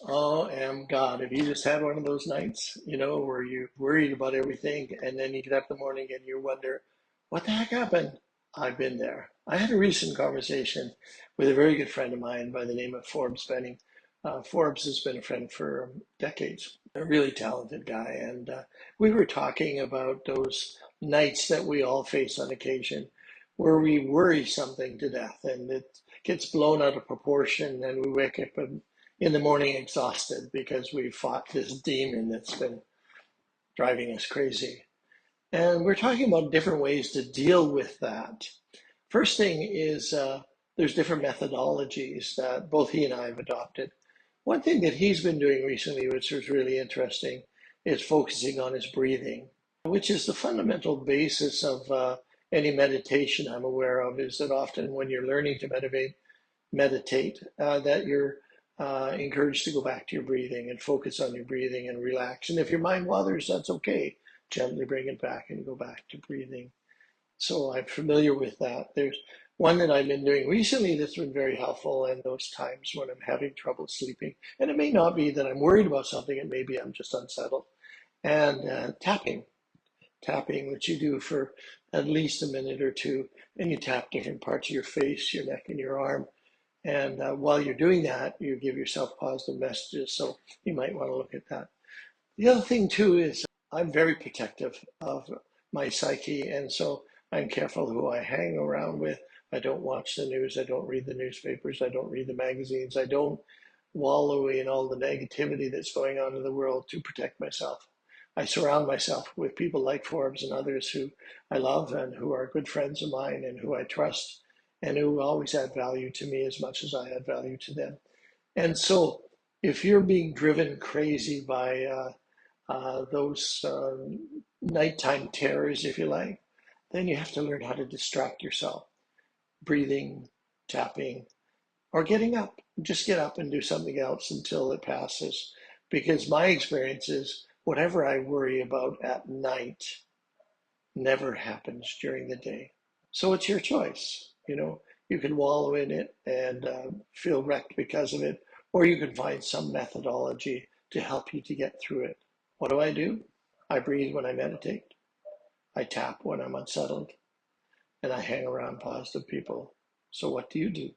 Oh, am God. Have you just had one of those nights, where you're worried about everything and then you get up in the morning and you wonder, what the heck happened? I've been there. I had a recent conversation with a very good friend of mine by the name of Forbes Benning. Forbes has been a friend for decades, a really talented guy. And we were talking about those nights that we all face on occasion where we worry something to death and it gets blown out of proportion and we wake up and in the morning exhausted because we fought this demon that's been driving us crazy. And we're talking about different ways to deal with that. First thing is there's different methodologies that both he and I have adopted. One thing that he's been doing recently, which was really interesting, is focusing on his breathing, which is the fundamental basis of any meditation I'm aware of, is that often when you're learning to meditate, that you're encouraged to go back to your breathing and focus on your breathing and relax. And if your mind wanders, that's okay. Gently bring it back and go back to breathing. So I'm familiar with that. There's one that I've been doing recently that's been very helpful in those times when I'm having trouble sleeping. And it may not be that I'm worried about something, it may be I'm just unsettled. And tapping, which you do for at least a minute or two, and you tap different parts of your face, your neck, and your arm. And while you're doing that, you give yourself positive messages. So you might want to look at that. The other thing too is I'm very protective of my psyche. And so I'm careful who I hang around with. I don't watch the news. I don't read the newspapers. I don't read the magazines. I don't wallow in all the negativity that's going on in the world to protect myself. I surround myself with people like Forbes and others who I love and who are good friends of mine and who I trust and who always add value to me as much as I add value to them. And so if you're being driven crazy by those nighttime terrors, if you like, then you have to learn how to distract yourself. Breathing, tapping, or getting up. Just get up and do something else until it passes. Because my experience is whatever I worry about at night never happens during the day. So it's your choice. You can wallow in it and feel wrecked because of it, or you can find some methodology to help you to get through it. What do? I breathe when I meditate. I tap when I'm unsettled, and I hang around positive people. So what do you do?